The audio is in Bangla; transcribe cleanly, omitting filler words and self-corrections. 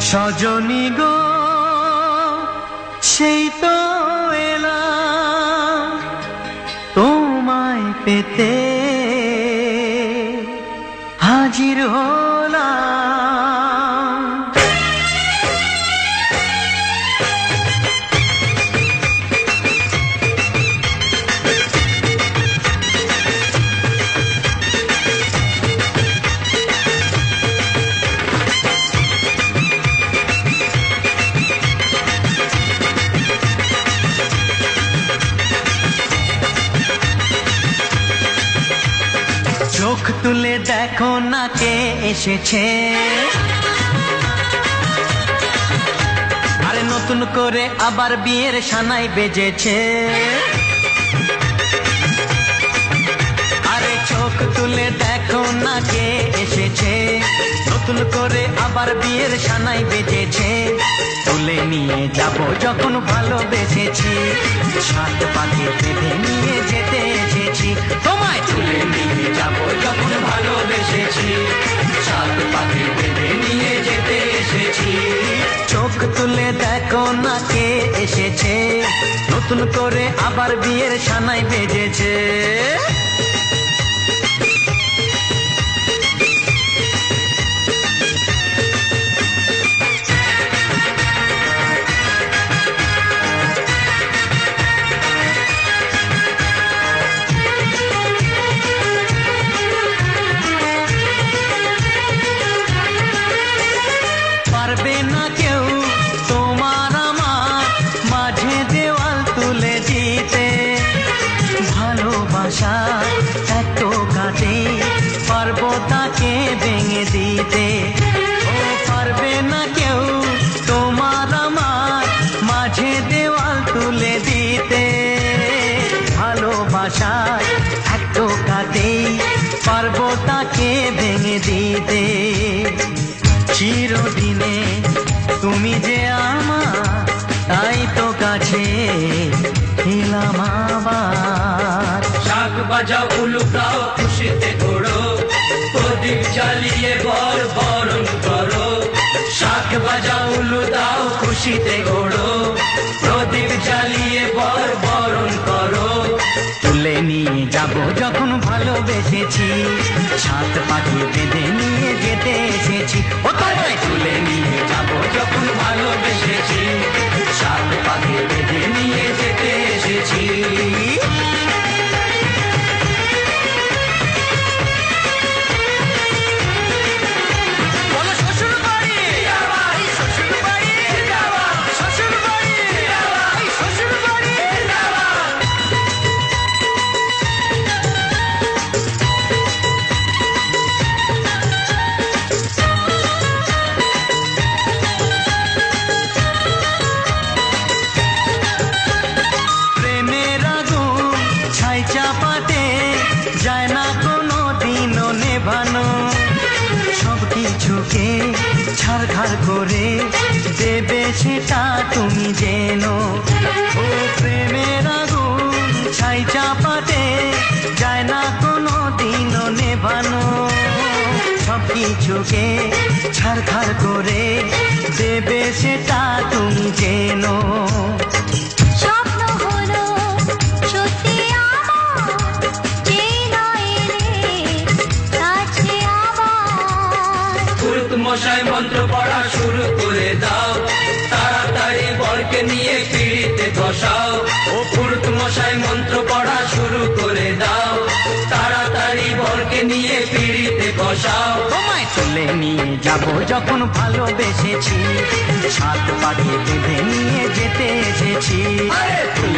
সজনী গো সেই তো এলাম তোমায় পেতে হাজির হলাম। চোখ তুলে দেখো না কে এসেছে, আরে নতুন করে আবার বিয়ের সানাই বেজেছে। আরে চোখ তুলে দেখো না কে এসেছে, নতুন করে আবার বিয়ের সানাই বেজেছে। তুলে নিয়ে যাব যখন ভালোবেসেছি, সাত পাকে বেঁধে নিয়ে যেতে এসেছি। তোমায় তুলে নিয়ে যাব যখন ভালোবেসেছি, সাত পাকে বেঁধে নিয়ে যেতে এসেছি। চোখ তুলে দেখো না কে এসেছে, নতুন করে আবার বিয়ের সানাই বেজেছে। পারবে না কেউ তোমার আমার মাঝে দেওয়াল তুলে দিতে, ভালোবাসা এত কাটে পারবো তাকে ভেঙে দিতে। ও পারবে না কেউ তোমার আমার মাঝে দেওয়াল তুলে দিতে, ভালোবাসা এত কাটে পারবো তাকে ভেঙে দিতে। চিরদিনে তুমি যে আমার, তাই তো কাছে এলাম আবার। শাক বাজাও উলুকাও খুশিতে ঘোড়ো, প্রদীপ জ্বালিয়ে বর বরণ করো। শাক বাজাও উলু দাও খুশিতে ঘোড়ো, প্রদীপ জ্বালিয়ে বর বরণ করো। তুলে নিয়ে যাব যখন ভালোবেসেছি, সাত পাখি বেঁধে নিয়ে যেতে এসেছি। ও তোমায় তুলে নিয়ে যাব যখন ভালোবেসেছি, সাত পাখি বেঁধে নিয়ে যেতে এসেছি। বলো শ্বশুর বাড়ি, শ্বশুর বাড়ি, শ্বশুর বাড়ি, শ্বশুর বাড়ি। প্রেমের আগুন ছাই চাপাতে যায় না কোনো দিনও নেভানো, সব কিছুকে ছাড়খাড় করে দেবে সেটা তুমি জেনো। ও প্রেমের আগুন ছাই চাপাতে যায় না কোনো দিনও নেভানো, সব কিছুকে ছাড়খাড় করে দেবে সেটা তুমি জেনো। স্বপ্ন হলো সত্যি আমার, যে নয় রে কাছে আবার। পুরুত মশাই মন্ত্র পড়া শুরু করে দাও, তাড়াতাড়ি বরকে নিয়ে পিড়িতে বসাও। ও পুরুত মশাই মন্ত্র পড়া শুরু করে দাও, তাড়াতাড়ি বরকে নিয়ে পিড়িতে বসাও। তোমায় তুলে নিয়ে যাব যখন ভালোবেসেছি, সাত পাখি বেঁধে নিয়ে যেতে এসেছি। আরে তুলে